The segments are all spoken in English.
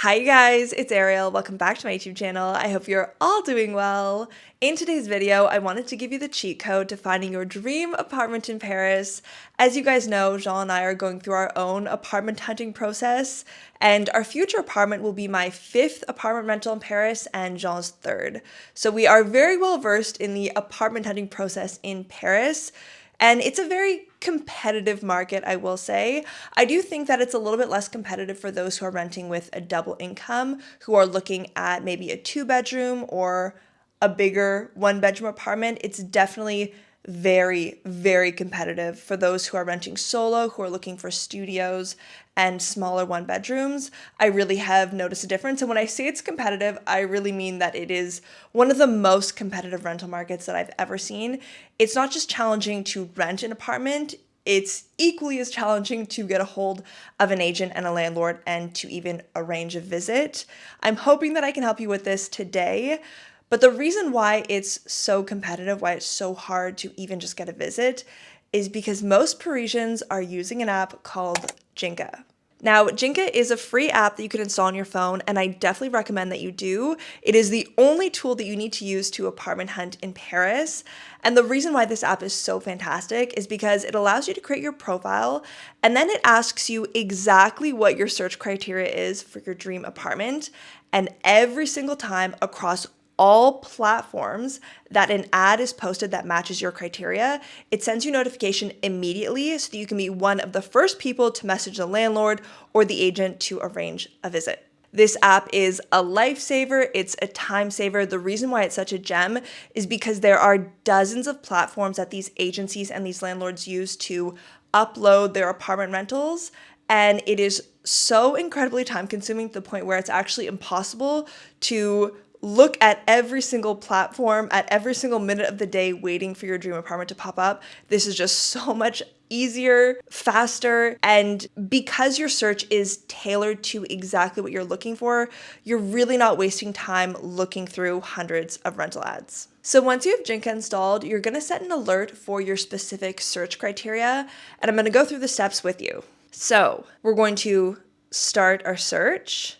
Hi guys, it's Arielle. Welcome back to my YouTube channel. I hope you're all doing well. In today's video, I wanted to give you the cheat code to finding your dream apartment in Paris. As you guys know, Jean and I are going through our own apartment hunting process, and our future apartment will be my 5th apartment rental in Paris and Jean's 3rd. So we are very well versed in the apartment hunting process in Paris. And it's a very competitive market, I will say. I do think that it's a little bit less competitive for those who are renting with a double income, who are looking at maybe a 2-bedroom or a bigger 1-bedroom apartment. It's definitely very, very competitive for those who are renting solo, who are looking for studios and smaller 1-bedrooms. I really have noticed a difference. And when I say it's competitive, I really mean that it is one of the most competitive rental markets that I've ever seen. It's not just challenging to rent an apartment, it's equally as challenging to get a hold of an agent and a landlord and to even arrange a visit. I'm hoping that I can help you with this today. But the reason why it's so competitive, why it's so hard to even just get a visit, is because most Parisians are using an app called Jinka. Now, Jinka is a free app that you can install on your phone, and I definitely recommend that you do. It is the only tool that you need to use to apartment hunt in Paris. And the reason why this app is so fantastic is because it allows you to create your profile, and then it asks you exactly what your search criteria is for your dream apartment. And every single time across all platforms that an ad is posted that matches your criteria, it sends you notification immediately so that you can be one of the first people to message the landlord or the agent to arrange a visit. This app is a lifesaver, it's a time saver. The reason why it's such a gem is because there are dozens of platforms that these agencies and these landlords use to upload their apartment rentals, and it is so incredibly time consuming to the point where it's actually impossible to look at every single platform at every single minute of the day waiting for your dream apartment to pop up. This is just so much easier, faster, and because your search is tailored to exactly what you're looking for, you're really not wasting time looking through hundreds of rental ads. So once you have Jinka installed, you're going to set an alert for your specific search criteria, and I'm going to go through the steps with you. So we're going to start our search.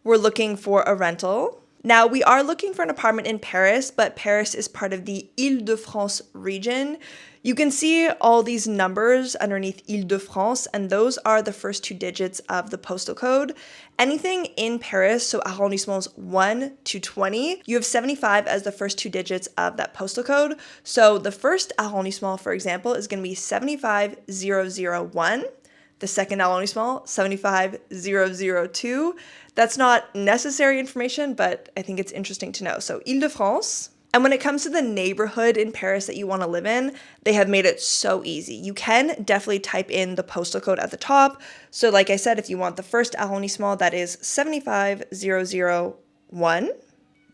We're looking for a rental. Now, we are looking for an apartment in Paris, but Paris is part of the Île-de-France region. You can see all these numbers underneath Île-de-France, and those are the first 2 digits of the postal code. Anything in Paris, so arrondissements 1 to 20, you have 75 as the first 2 digits of that postal code. So the first arrondissement, for example, is going to be 75001. The second arrondissement, 75002. That's not necessary information, but I think it's interesting to know. So Île-de-France. And when it comes to the neighborhood in Paris that you want to live in, they have made it so easy. You can definitely type in the postal code at the top. So like I said, if you want the first arrondissement, that is 75001.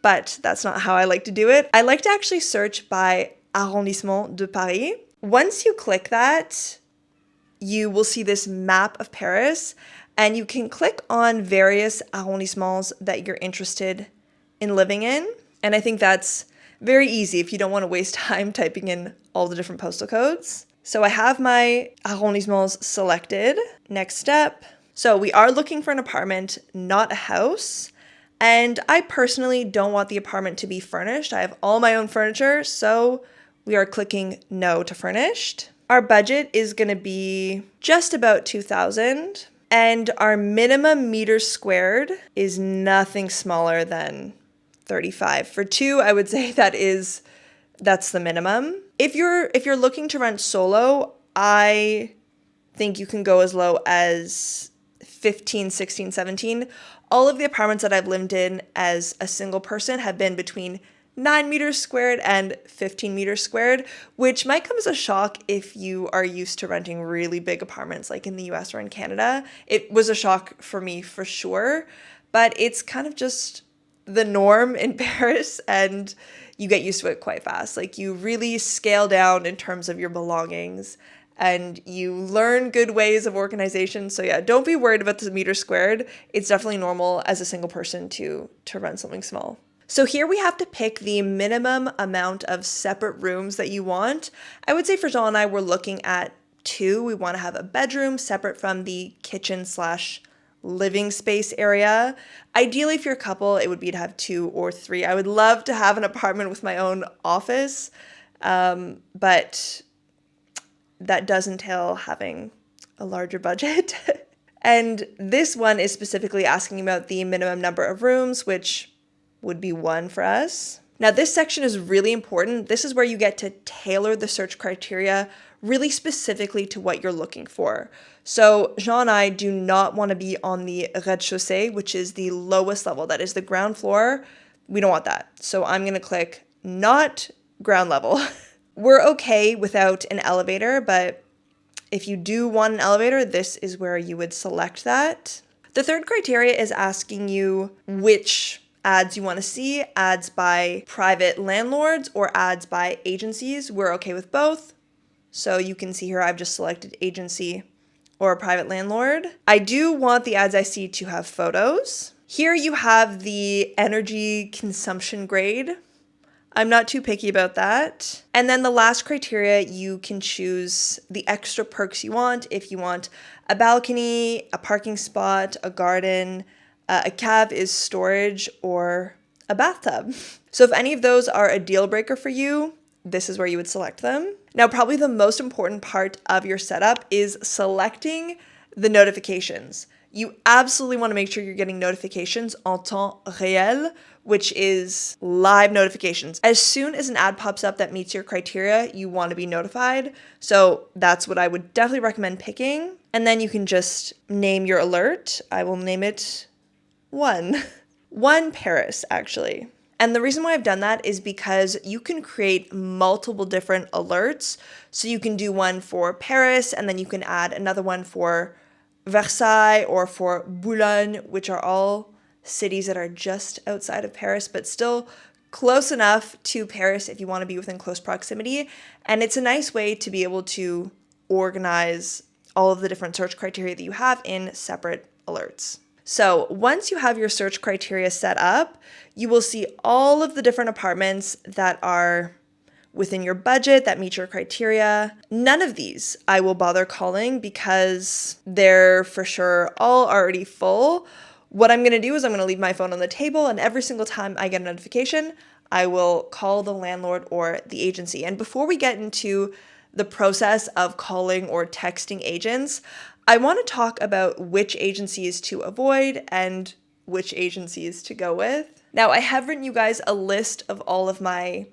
But that's not how I like to do it. I like to actually search by arrondissement de Paris. Once you click that, you will see this map of Paris, and you can click on various arrondissements that you're interested in living in. And I think that's very easy if you don't want to waste time typing in all the different postal codes. So I have my arrondissements selected. Next step. So we are looking for an apartment, not a house. And I personally don't want the apartment to be furnished. I have all my own furniture, so we are clicking no to furnished. Our budget is going to be just about 2,000, and our minimum meters squared is nothing smaller than 35. For 2, I would say that's the minimum. If you're looking to rent solo, I think you can go as low as 15, 16, 17. All of the apartments that I've lived in as a single person have been between 9 meters squared and 15 meters squared, which might come as a shock if you are used to renting really big apartments like in the US or in Canada. It was a shock for me for sure, but it's kind of just the norm in Paris, and you get used to it quite fast. Like, you really scale down in terms of your belongings and you learn good ways of organization. So yeah, don't be worried about the meter squared. It's definitely normal as a single person to rent something small. So here we have to pick the minimum amount of separate rooms that you want. I would say for Jean and I, we're looking at 2. We want to have a bedroom separate from the kitchen slash living space area. Ideally, if you're a couple, it would be to have 2 or 3. I would love to have an apartment with my own office, but that does entail having a larger budget. And this one is specifically asking about the minimum number of rooms, which would be 1 for us. Now, this section is really important. This is where you get to tailor the search criteria really specifically to what you're looking for. So Jean and I do not want to be on the rez-de-chaussée, which is the lowest level. That is the ground floor. We don't want that. So I'm going to click not ground level. We're okay without an elevator, but if you do want an elevator, this is where you would select that. The third criteria is asking you which ads you want to see, ads by private landlords or ads by agencies. We're okay with both. So you can see here I've just selected agency or a private landlord. I do want the ads I see to have photos. Here you have the energy consumption grade. I'm not too picky about that. And then the last criteria, you can choose the extra perks you want. If you want a balcony, a parking spot, a garden, a cave is storage, or a bathtub. So if any of those are a deal breaker for you, this is where you would select them. Now, probably the most important part of your setup is selecting the notifications. You absolutely want to make sure you're getting notifications en temps réel, which is live notifications. As soon as an ad pops up that meets your criteria, you want to be notified. So that's what I would definitely recommend picking. And then you can just name your alert. I will name it 1. 1 Paris, actually. And the reason why I've done that is because you can create multiple different alerts. So you can do one for Paris, and then you can add another one for Versailles or for Boulogne, which are all cities that are just outside of Paris, but still close enough to Paris if you want to be within close proximity. And it's a nice way to be able to organize all of the different search criteria that you have in separate alerts. So once you have your search criteria set up, you will see all of the different apartments that are within your budget that meet your criteria. None of these I will bother calling because they're for sure all already full. What I'm going to do is I'm going to leave my phone on the table, and every single time I get a notification, I will call the landlord or the agency. And before we get into the process of calling or texting agents, I want to talk about which agencies to avoid and which agencies to go with. Now, I have written you guys a list of all of my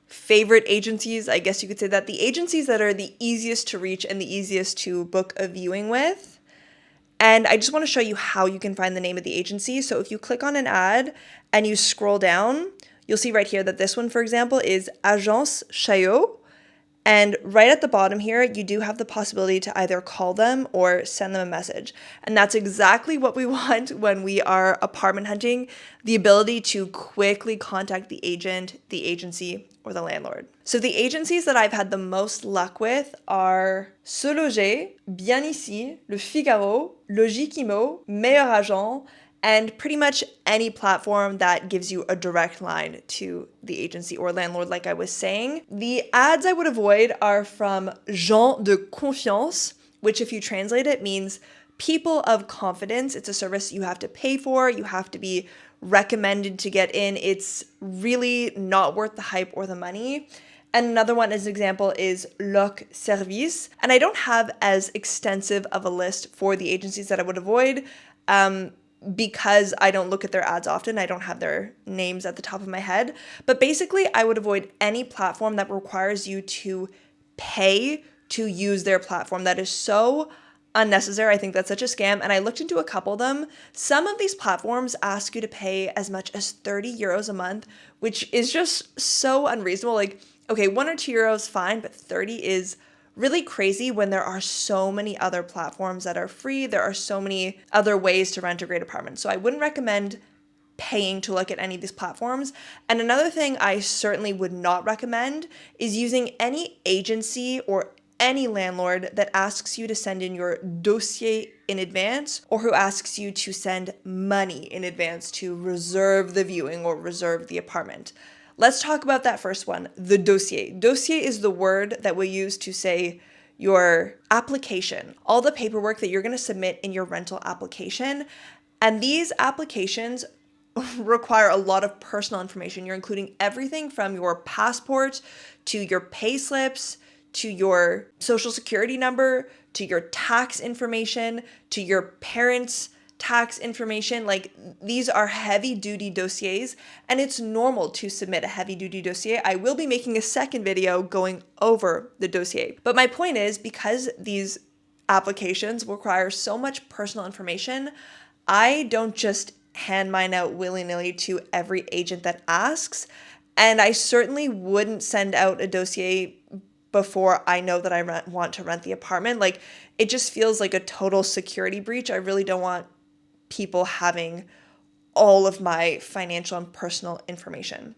favorite agencies. I guess you could say that the agencies that are the easiest to reach and the easiest to book a viewing with. And I just want to show you how you can find the name of the agency. So if you click on an ad and you scroll down, you'll see right here that this one, for example, is Agence Chaillot. And right at the bottom here, you do have the possibility to either call them or send them a message. And that's exactly what we want when we are apartment hunting, the ability to quickly contact the agent, the agency, or the landlord. So the agencies that I've had the most luck with are Se Loger, Bien Ici, Le Figaro, Logikimo, Meilleur Agent, and pretty much any platform that gives you a direct line to the agency or landlord, like I was saying. The ads I would avoid are from gens de confiance, which if you translate it means people of confidence. It's a service you have to pay for. You have to be recommended to get in. It's really not worth the hype or the money. And another one as an example is Loc Service. And I don't have as extensive of a list for the agencies that I would avoid, because I don't look at their ads often. I don't have their names at the top of my head. But basically, I would avoid any platform that requires you to pay to use their platform. That is so unnecessary. I think that's such a scam. And I looked into a couple of them. Some of these platforms ask you to pay as much as 30 euros a month, which is just so unreasonable. Like, okay, 1 or 2 euros, fine, but 30 is really crazy when there are so many other platforms that are free. There are so many other ways to rent a great apartment. So I wouldn't recommend paying to look at any of these platforms. And another thing I certainly would not recommend is using any agency or any landlord that asks you to send in your dossier in advance, or who asks you to send money in advance to reserve the viewing or reserve the apartment. Let's talk about that first one, the dossier. Dossier is the word that we use to say your application, all the paperwork that you're going to submit in your rental application. And these applications require a lot of personal information. You're including everything from your passport to your pay slips, to your social security number, to your tax information, to your parents' tax information. Like, these are heavy duty dossiers, and it's normal to submit a heavy duty dossier. I will be making a second video going over the dossier. But my point is, because these applications require so much personal information, I don't just hand mine out willy-nilly to every agent that asks. And I certainly wouldn't send out a dossier before I know that I want to rent the apartment. Like, it just feels like a total security breach. I really don't want people having all of my financial and personal information.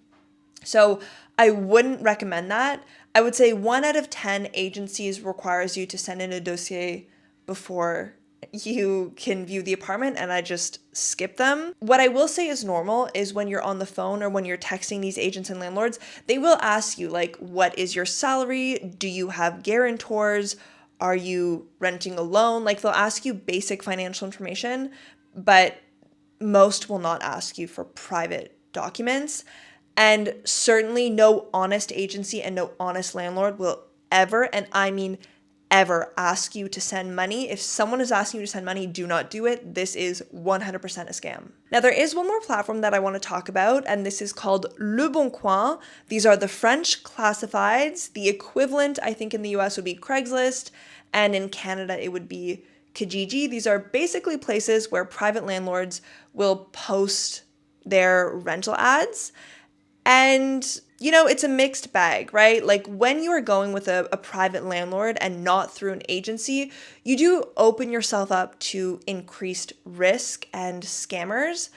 So I wouldn't recommend that. I would say 1 out of 10 agencies requires you to send in a dossier before you can view the apartment, and I just skip them. What I will say is normal is when you're on the phone or when you're texting these agents and landlords, they will ask you, like, what is your salary? Do you have guarantors? Are you renting alone? Like, they'll ask you basic financial information, but most will not ask you for private documents. And certainly no honest agency and no honest landlord will ever, and I mean ever, ask you to send money. If someone is asking you to send money, do not do it. This is 100% a scam. Now, there is one more platform that I want to talk about, and this is called Leboncoin. These are the French classifieds. The equivalent, I think, in the US would be Craigslist, and in Canada, it would be Kijiji. These are basically places where private landlords will post their rental ads. And, you know, it's a mixed bag, right? Like, when you are going with a private landlord and not through an agency, you do open yourself up to increased risk and scammers.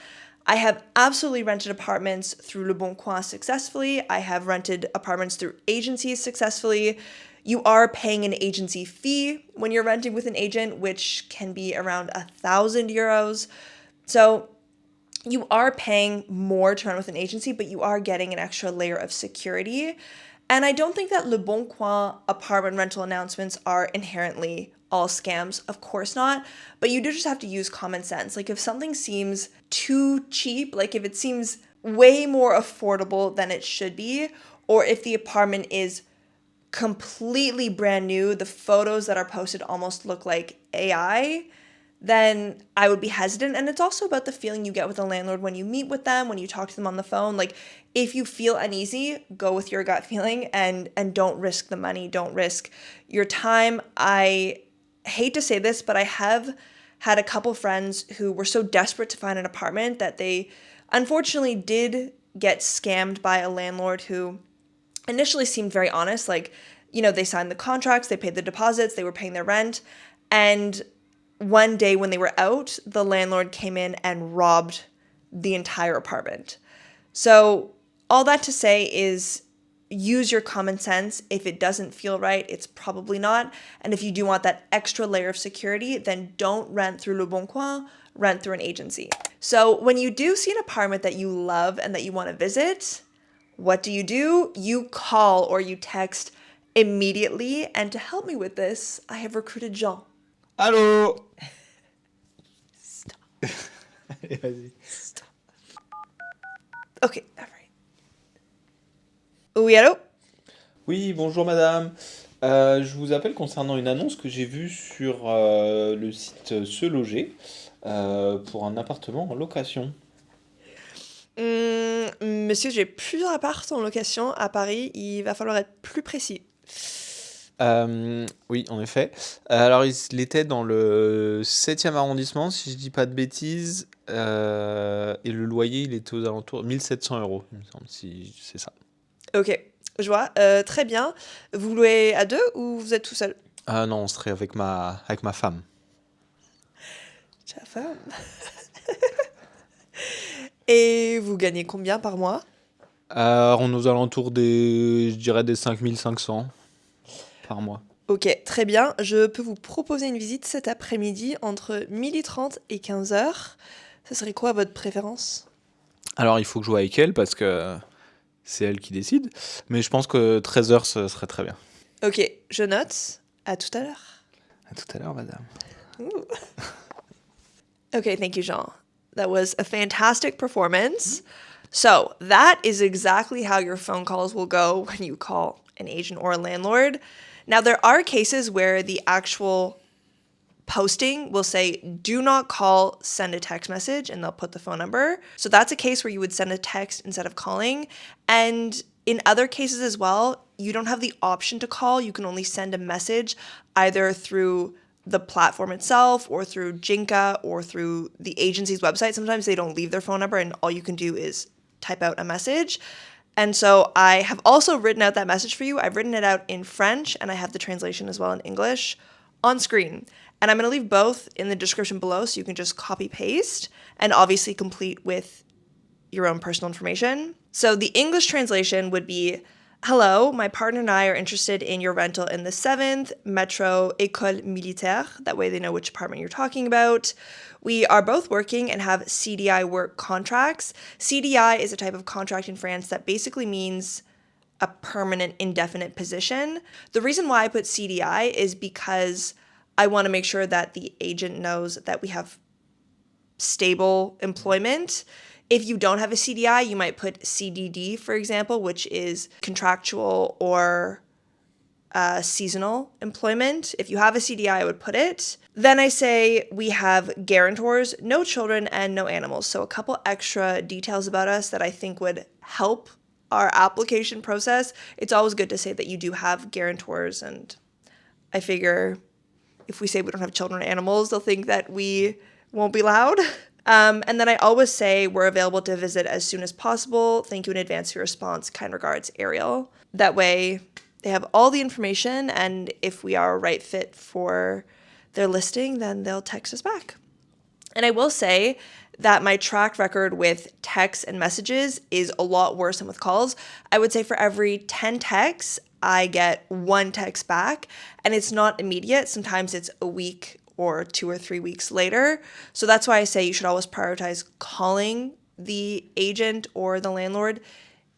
I have absolutely rented apartments through Leboncoin successfully. I have rented apartments through agencies successfully. You are paying an agency fee when you're renting with an agent, which can be around 1,000 euros. So you are paying more to rent with an agency, but you are getting an extra layer of security. And I don't think that Leboncoin apartment rental announcements are inherently all scams. Of course not. But you do just have to use common sense. Like, if something seems too cheap, like if it seems way more affordable than it should be, or if the apartment is completely brand new, the photos that are posted almost look like AI, then I would be hesitant. And it's also about the feeling you get with a landlord when you meet with them, when you talk to them on the phone. Like, if you feel uneasy, go with your gut feeling and don't risk the money, don't risk your time. I hate to say this, but I have had a couple friends who were so desperate to find an apartment that they unfortunately did get scammed by a landlord who initially seemed very honest. Like, you know, they signed the contracts, they paid the deposits, they were paying their rent, and one day when they were out, the landlord came in and robbed the entire apartment. So all that to say is, use your common sense. If it doesn't feel right, it's probably not. And if you do want that extra layer of security, then don't rent through Leboncoin, rent through an agency. So when you do see an apartment that you love and that you want to visit, what do? You call or you text immediately. And to help me with this, I have recruited Jean. Allô. Stop. Allez, vas-y. Stop. Okay, all right. Oui, allô? Oui, bonjour madame. Je vous appelle concernant une annonce que j'ai vue sur le site Se Loger pour un appartement en location. Monsieur, j'ai plusieurs apparts en location à Paris. Il va falloir être plus précis. Oui, en effet. Alors, il était dans le 7e arrondissement, si je dis pas de bêtises, et le loyer, il était aux alentours de 1 700 €, il me semble, si c'est ça. Ok, je vois. Très bien. Vous louez à deux ou vous êtes tout seul? Ah non, on serait avec ma femme. Ta femme. Et vous gagnez combien par mois? On est aux alentours je dirais des 5 500 par mois. Ok, très bien. Je peux vous proposer une visite cet après-midi entre 12h30 et 15h. Ça serait quoi votre préférence? Alors, il faut que je joue avec elle parce que c'est elle qui décide. Mais je pense que 13 heures, ce serait très bien. Ok, je note. À tout à l'heure. À tout à l'heure, madame. Ooh. Okay, thank you, Jean. That was a fantastic performance. So that is exactly how your phone calls will go when you call an agent or a landlord. Now, there are cases where the actual posting will say, do not call, send a text message, and they'll put the phone number. So that's a case where you would send a text instead of calling. And in other cases as well, you don't have the option to call. You can only send a message either through the platform itself or through Jinka or through the agency's website. Sometimes they don't leave their phone number and all you can do is type out a message. And so I have also written out that message for you. I've written it out in French and I have the translation as well in English on screen. And I'm going to leave both in the description below so you can just copy paste and obviously complete with your own personal information. So the English translation would be, hello, my partner and I are interested in your rental in the 7th Metro École Militaire. That way they know which apartment you're talking about. We are both working and have CDI work contracts. CDI is a type of contract in France that basically means a permanent indefinite position. The reason why I put CDI is because I want to make sure that the agent knows that we have stable employment. If you don't have a CDI, you might put CDD, for example, which is contractual or seasonal employment. If you have a CDI, I would put it. Then I say we have guarantors, no children, and no animals. So a couple extra details about us that I think would help our application process. It's always good to say that you do have guarantors, and I figure if we say we don't have children or animals, they'll think that we won't be loud. And then I always say we're available to visit as soon as possible. Thank you in advance for your response. Kind regards, Arielle. That way they have all the information, and if we are a right fit for their listing, then they'll text us back. And I will say that my track record with texts and messages is a lot worse than with calls. I would say for every 10 texts, I get 1 text back, and it's not immediate. Sometimes it's a week or 2 or 3 weeks later. So that's why I say you should always prioritize calling the agent or the landlord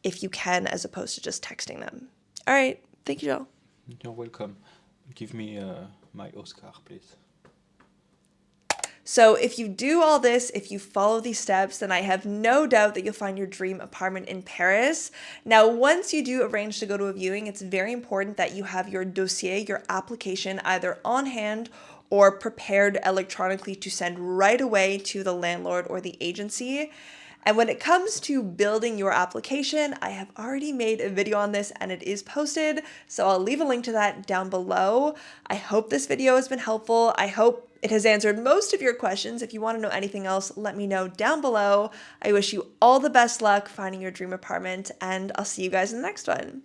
if you can, as opposed to just texting them. All right. Thank you, Joe. You're welcome. Give me my Oscar, please. So if you do all this, if you follow these steps, then I have no doubt that you'll find your dream apartment in Paris. Now, once you do arrange to go to a viewing, it's very important that you have your dossier, your application, either on hand or prepared electronically to send right away to the landlord or the agency. And when it comes to building your application, I have already made a video on this and it is posted, so I'll leave a link to that down below. I hope this video has been helpful. I hope it has answered most of your questions. If you want to know anything else, let me know down below. I wish you all the best luck finding your dream apartment, and I'll see you guys in the next one.